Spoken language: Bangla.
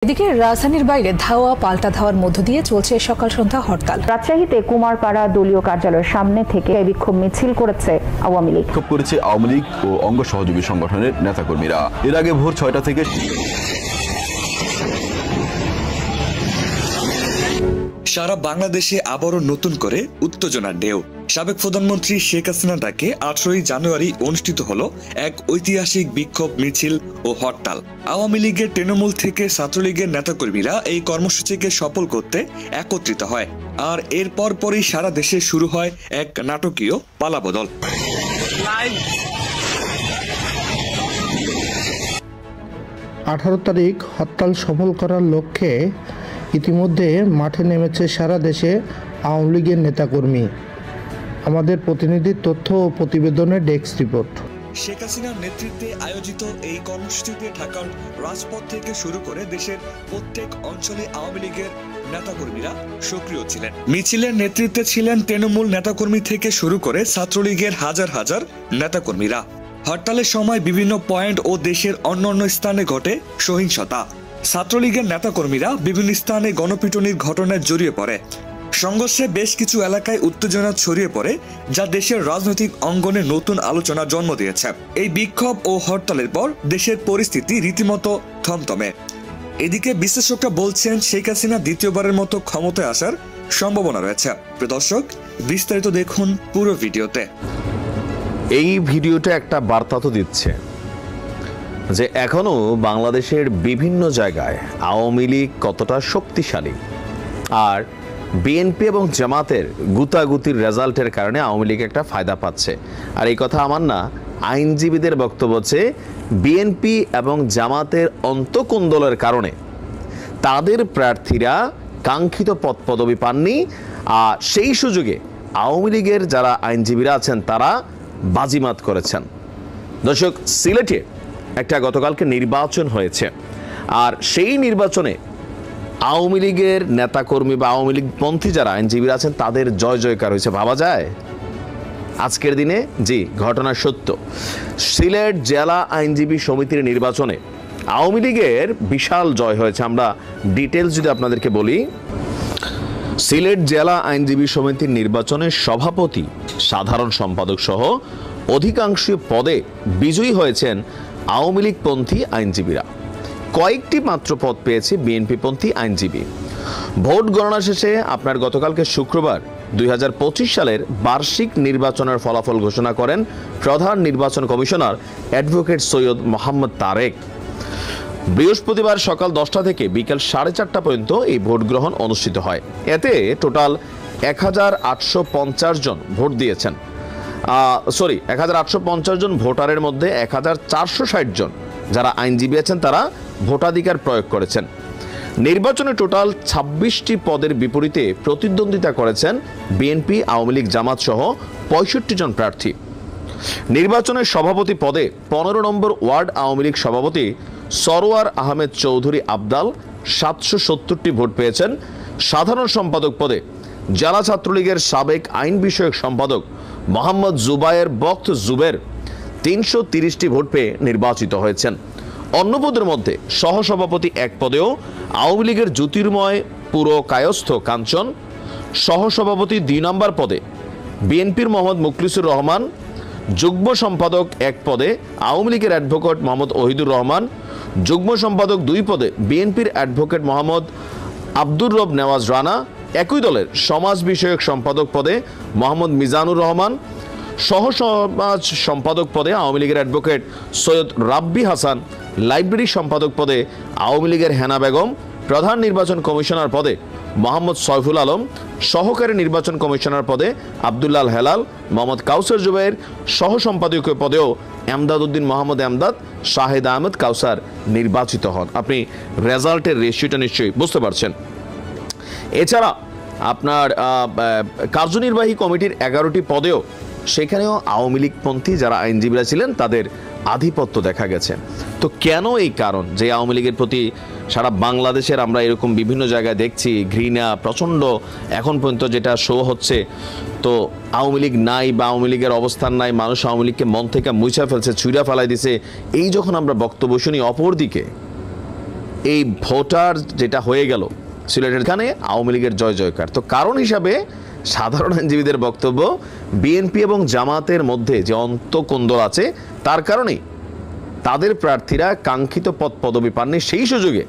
এদিকে রাজধানীর বাইরে ধাওয়া পাল্টা ধাওয়ার মধ্য দিয়ে চলছে সকাল সন্ধ্যা হরতাল। রাজশাহীতে কুমারপাড়া দলীয় কার্যালয়ের সামনে থেকে বিক্ষোভ মিছিল করেছে আওয়ামী লীগ। বিক্ষোভ করেছে আওয়ামী লীগ ও অঙ্গ সহযোগী সংগঠনের নেতাকর্মীরা। এর আগে ভোর ৬টা থেকে সারা বাংলাদেশে আবারও নতুন করে উত্তেজনার ঢেউ। সাবেক প্রধানমন্ত্রী শেখ হাসিনার ডাকে 18 জানুয়ারি অনুষ্ঠিত হলো এক ঐতিহাসিক বিক্ষোভ মিছিল ও হরতাল। আওয়ামী লীগের তৃণমূল থেকে ছাত্রলীগের নেতাকর্মীরা এই কর্মসূচিকে সফল করতে একত্রিত হয়, আর এর পরপরই সারা দেশে শুরু হয় এক নাটকীয় পালাবদল। 18 তারিখ হরতাল সফল করার লক্ষ্যে ইতিমধ্যে মাঠে নেমেছে সারা দেশে আওয়ামী লীগের নেতাকর্মী। আমাদের প্রতিনিধির তথ্য ও প্রতিবেদনের ডেস্ক রিপোর্ট। শেখ হাসিনার নেতৃত্বে আয়োজিত এই কর্মসূচিতে ঢাকার রাজপথ থেকে শুরু করে দেশের প্রত্যেক অঞ্চলে আওয়ামী লীগের নেতাকর্মীরা সক্রিয় ছিলেন। মিছিলের নেতৃত্বে ছিলেন তৃণমূল নেতাকর্মী থেকে শুরু করে ছাত্রলীগের হাজার হাজার নেতাকর্মীরা। হরতালের সময় বিভিন্ন পয়েন্ট ও দেশের অন্যান্য স্থানে ঘটে সহিংসতা। ছাত্রলীগের নেতাকর্মীরা বিভিন্ন স্থানে গণপিটুনির ঘটনায় জড়িয়ে পড়ে। সংঘর্ষে বেশ কিছু এলাকায় উত্তেজনা ছড়িয়ে পড়ে, যা দেশের রাজনৈতিক অঙ্গনে নতুন আলোচনার জন্ম দিয়েছে। এই বিক্ষোভ ও হরতালের পর দেশের পরিস্থিতি রীতিমতো থমথমে। এদিকে বিশ্লেষকরা বলছেন শেখ হাসিনা দ্বিতীয়বারের মতো ক্ষমতায় আসার সম্ভাবনা রয়েছে। প্রিয় দর্শক, বিস্তারিত দেখুন পুরো ভিডিওতে। এই ভিডিওটা একটা বার্তা তো দিচ্ছে যে এখনো বাংলাদেশের বিভিন্ন জায়গায় আওয়ামী লীগ কতটা শক্তিশালী, আর বিএনপি এবং জামাতের গুতাগুতির রেজাল্টের কারণে আওয়ামী লীগ একটা ফায়দা পাচ্ছে। আর এই কথা আমার না, আইনজীবীদের বক্তব্য হচ্ছে বিএনপি এবং জামাতের অন্তঃকুন্দলের কারণে তাদের প্রার্থীরা কাঙ্ক্ষিত পদ পদবি পাননি, আর সেই সুযোগে আওয়ামী লীগের যারা আইনজীবীরা আছেন তারা বাজিমাত করেছেন। দর্শক, সিলেটে একটা গতকালকে নির্বাচন হয়েছে, আর সেই নির্বাচনে আওয়ামী লীগের নেতাকর্মী বা আওয়ামী লীগ পন্থী যারা আইনজীবীরা আছেন তাদের জয় জয়কার হয়েছে। ভাবা যায় আজকের দিনে? জি, ঘটনা সত্য। সিলেট জেলা আইনজীবী সমিতির নির্বাচনে আওয়ামী লীগের বিশাল জয় হয়েছে। আমরা ডিটেলস যদি আপনাদেরকে বলি, সিলেট জেলা আইনজীবী সমিতির নির্বাচনে সভাপতি, সাধারণ সম্পাদক সহ অধিকাংশ পদে বিজয়ী হয়েছেন আওয়ামী লীগ পন্থী আইনজীবীরা। কয়েকটি মাত্র পদ পেয়েছে বিএনপি পন্থী আইনজীবী। ভোট গণনা শেষে আপনার গতকালকে শুক্রবার 2025 সালের বার্ষিক নির্বাচনের ফলাফল ঘোষণা করেন প্রধান নির্বাচন কমিশনার অ্যাডভোকেট সৈয়দ মোহাম্মদ তারেক। বৃহস্পতিবার সকাল 10টা থেকে বিকেল 4:30 পর্যন্ত এই ভোট গ্রহণ অনুষ্ঠিত হয়। এতে টোটাল 1850 জন ভোট দিয়েছেন। 1850 জন ভোটারের মধ্যে 1460 জন যারা আইনজীবী আছেন তারা ভোটাধিকার প্রয়োগ করেছেন। নির্বাচনে টোটাল 26টি পদের বিপরীতে প্রতিদ্বন্দ্বিতা করেছেন বিএনপি, আওয়ামী লীগ, জামাত সহ 65 জন প্রার্থী। নির্বাচনের সভাপতি পদে 15 নম্বর ওয়ার্ড আওয়ামী লীগ সভাপতি সরোয়ার আহমেদ চৌধুরী আবদাল 770টি ভোট পেয়েছেন। সাধারণ সম্পাদক পদে জেলা ছাত্রলীগের সাবেক আইন বিষয়ক সম্পাদক মোহাম্মদ জুবায়ের বক্ত জুবের 330টি ভোট পেয়ে নির্বাচিত হয়েছেন। অন্য পদের মধ্যে সহসভাপতি এক পদেও আওয়ামী লীগের জ্যোতির্ময় পুরো কায়স্থ কাঞ্চন, সহসভাপতি 2 নম্বর পদে বিএনপির মোহাম্মদ মুখলিসুর রহমান, যুগ্ম সম্পাদক এক পদে আওয়ামী লীগের অ্যাডভোকেট মোহাম্মদ ওহিদুর রহমান, যুগ্ম সম্পাদক 2 পদে বিএনপির অ্যাডভোকেট মোহাম্মদ আব্দুর রব নেওয়াজ রানা, একই দলের সমাজ বিষয়ক সম্পাদক পদে মোহাম্মদ মিজানুর রহমান, সহ সমাজ সম্পাদক পদে আওয়ামী লীগের অ্যাডভোকেট সৈয়দ রাব্বি হাসান, লাইব্রেরি সম্পাদক পদে আওয়ামী লীগের হেনা বেগম, প্রধান নির্বাচন কমিশনার পদে মোহাম্মদ সয়ফুল আলম, সহকারী নির্বাচন কমিশনার পদে আব্দুল্লাল হেলাল, মোহাম্মদ কাউসার জুবাইর, সহ সম্পাদকীয় পদেও এমদাদ উদ্দিন মোহাম্মদ এমদাদ, শাহেদ আহমেদ কাউসার নির্বাচিত হন। আপনি রেজাল্টের রেশিওটা নিশ্চয়ই বুঝতে পারছেন। এছাড়া আপনার কার্যনির্বাহী কমিটির 11টি পদেও সেখানেও আওয়ামী লীগ পন্থী যারা আইনজীবীরা ছিলেন তাদের আধিপত্য দেখা গেছে। তো কেন এই কারণ যে আওয়ামী লীগের প্রতি সারা বাংলাদেশের আমরা এরকম বিভিন্ন জায়গায় দেখছি ঘৃণা প্রচণ্ড এখন পর্যন্ত যেটা শো হচ্ছে, তো আওয়ামী লীগ নাই বা আওয়ামী লীগের অবস্থান নাই, মানুষ আওয়ামী লীগকে মন থেকে মুছে ফেলছে, ছুঁড়া ফেলাই দিছে, এই যখন আমরা বক্তব্য শুনি, অপরদিকে এই ভোটার যেটা হয়ে গেল সিলেটের এখানে আওয়ামী লীগের জয় জয়কার। তো কারণ হিসাবে সাধারণ আইনজীবীদের বক্তব্য, বিএনপি এবং জামাতের মধ্যে যে অন্তঃকোন্দল আছে তার কারণেই তাদের প্রার্থীরা কাঙ্ক্ষিত পদ পদবি পাননি, সেই সুযোগে